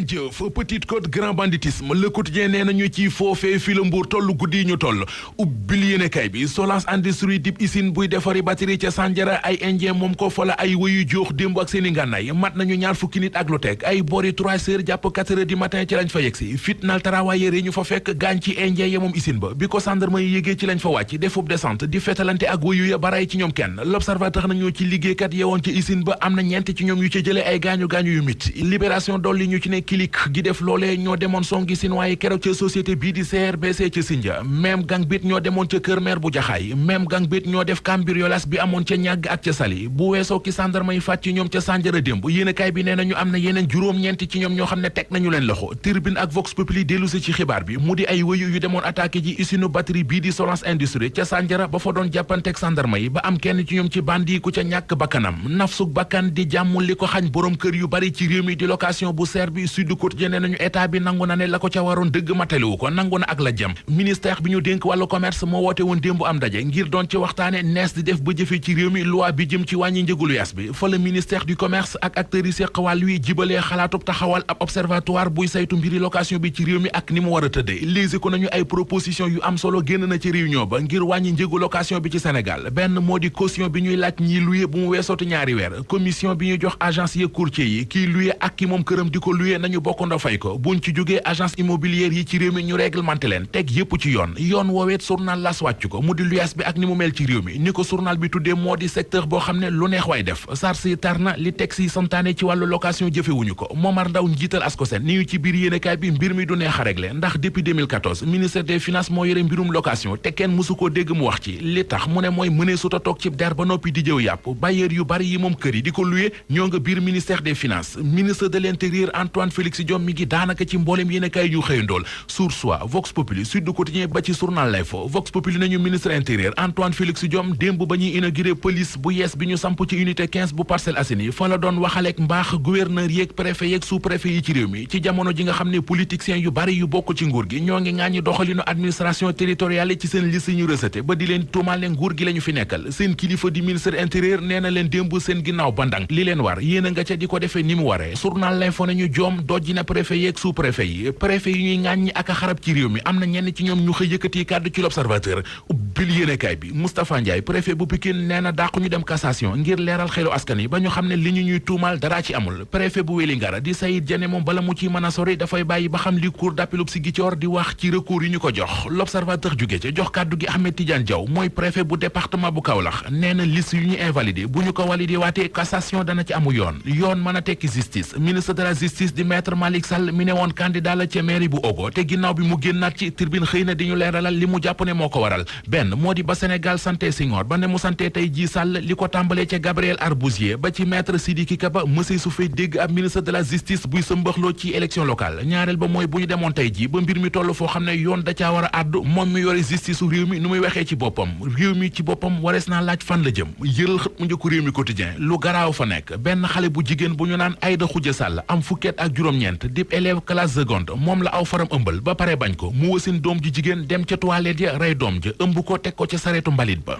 jëf Petite Côte grand banditisme Le Quotidien nee nañu ci foofee fi la Mbuur toll guddi yi ñu toll ubbil yéenekaay bi Solence Industrie dib usine buy defari batterie ca Sandiara ay indien moom ko fa la ay wëyu joox démb ak seeni ngànnaay mat nañu ñaar fukki nit ak lu teg ay boori 3 heures jàpp 4 heures du matin ci lañ fa yegsi fitnal travailleurs yi ñu fa fekk gaañ ci indien ya moom usine ba bi ko gendarme yi yégee ci lañ fa wàcc defub descente di fetalante ak wëyu ya baray ci ñoom kenn L'Observateur nañu ci liggéeykat yewoon ci usine ba am na ñeent ci ñoom yu ca jëlee ay gaañu-gaañu yu mit Libération dolli ñu ci ne kilik gi def loolee ñoo demoon songi sinwaaye keroog ca société bii di CRBC ca Sindia même gang bit ñoo demoon ca kër maire bu Jaxaay même gang bit ñoo def cambriolage bi amoon ca ñàgg ak ca Sali bu weesoo ki sandarma yi fàtt ci ñoom ca Sandiara démb yéenekaay bi nee nañu am na yeneen juróom-ñeenti ci ñoom ñoo xam ne teg nañu leen loxo Tribune ak Vox Populi dellusi ci xibaar bi mu di ay wëyu yu demoon attaqué ji usine batterie bii di Solence Industrie ca Sandiara ba fa doon jàppanteeg sandarma yi ba am kenn ci ñoom ci bandi ku ca ñàkk bakkanam nafsuk bakkan di jàmm li ko xañ borom kër yu bari ci réew mi di location bu seer bi Sud Quotidien nee nañu état bi nangu na ne la ko ca waroon dëgg mataliwu ko nangu na ak la jëm ministère bi ñu dénk wàllu commerce moo woote woon démb am daje ngir doon ci waxtaane nees di def ba jëfee ci réew mi loi bi jëm ci wàññi njëgulu yaas bi fa la ministère du commerce ak acteurs yi seq wàll wi jibalee xalaatub taxawal ab observatoire buy saytu mbiri location bi ci réew mi ak ni mu war a tëddee léegi ko nañu ay proposition yu am solo génn na ci réunion ba ngir wàññi njëgu location bi ci Sénégal benn moo di caution bi ñuy laaj ñiy luye bu mu weesooti ñaari weer commission bi ñuy jox agence yi courtier yi kiy luye ak ki moom këram di ko luye nañu bokkandoo fay ko buñ ci jógee agence immobilière yi ci réew mi ñu réglementé leen teg yépp ci yoon wooweet journal las wàcc ko mu di luyaas bi ak ni mu mel ci réew mi ni ko journal bi tuddee moo di secteur boo xam ne lu neex waay def sars yi tar na li texte yi santaane ci wàllu location jëfewuñu ko Momar Ndaw njiital Ascosen ni ñu ci biir yéenekaay bi mbir mi du neex a régler ndax depuis 2014 ministère des finances moo yore mbirum location te kenn mësu koo dégg mu wax ci li tax mu ne mooy mënee suta toog ci der ba noppi di jëw yàpp bailleur yu bari yi moom kër yi di ko luye ñoo nga biir ministère des finances ministre de l'intérieur Antoine Félix Diome mi ngi daanaka ci mboolem yéenekaay ñu xëyandool Source A Vox Populi Sud Quotidien ba ci journal L'Info Vox Populi nañu ministre intérieur Antoine Félix Diome démb ba ñuy inauguré police bu yees bi ñu samp ci unité 15 bu Parcelles Assainies fa la doon waxaleek mbaax gouverneur yeeg préfet yeeg sous-préfet yi ci réew mi ci jamono ji nga xam ne politiciens yu bari yu bokk ci nguur gi ñoo ngi ŋàññi doxalinu administration territoriale yi ci seen liste ñu rejeté ba di leen tuumaal ne nguur gi la ñu fi nekkal seen kilifa di ministre intérieur nee na leen démb seen ginnaaw bandang li leen war yéen a nga ca di ko defee ni mu waree journal L'Info nañu Diome dojji na préfet yeeg sous-préfet yi préfet yi ñuy ŋàññi ak a xarab ci réew mi am na ñenn ci ñoom ñu xëy yëkkati kàddu ci L'Observateur ubbil yéenekaay bi Moustapha Ndiaye préfet bu Pikine nee na dàqu ñu dem cassation ngir leeral xelu askan yi ba ñu xam ne li ñu ñuy tuumal dara ci amul préfet bu Wélingara di Sayid Diané moom bala mu ci mën a sori dafay bàyyi ba xam li cour d'appel bu Ziguinchor di wax ci recours yi ñu ko jox L'Observateur jóge ca jox kàddu gi Ahmed Tidiane Diaw mooy préfet bu département bu Kaolack nee na liste yu ñu invalidé bu ñu ko validé waatee cassation dana ci amu yoon mën a tekki justice ministre de la justice di maître Malick Sall mi ne woon candidat la ca mairie bu Ogo te ginnaaw bi mu génnaat ci tribune xëy na di ñu leeralal li mu jàpp ne moo ko waral benn moo di ba Sénégal santé Senghor ba ne mu santé tey jii Sall li ko tàmbalee ca Gabriel Arbousier ba ci maître Sidiki Kaba mësee su fay dégg ab ministre de la justice buy sëmbaxloo ci élection locale ñaareel ba mooy bu ñu demoon tey jii ba mbir mi toll foo xam ne yoon da caa war a àddu moom mi yore justice su réew mi nu muy waxee ci boppam réew mi ci boppam warees naa laaj fan la jëm yëral xët mu njëkku réew mi quotidien lu garaaw fa nekk benn xale bu jigéen bu ñu naan Aïda Khoudia Sall am fukkeet ak juróom-ñeent dip élève classe seconde moom la aw faram ëmbal ba pare bañ ko mu wasin doom ji jigéen dem ca toilette ya rey doom ja ëmb ko teg ko ca sareetu mbalit ba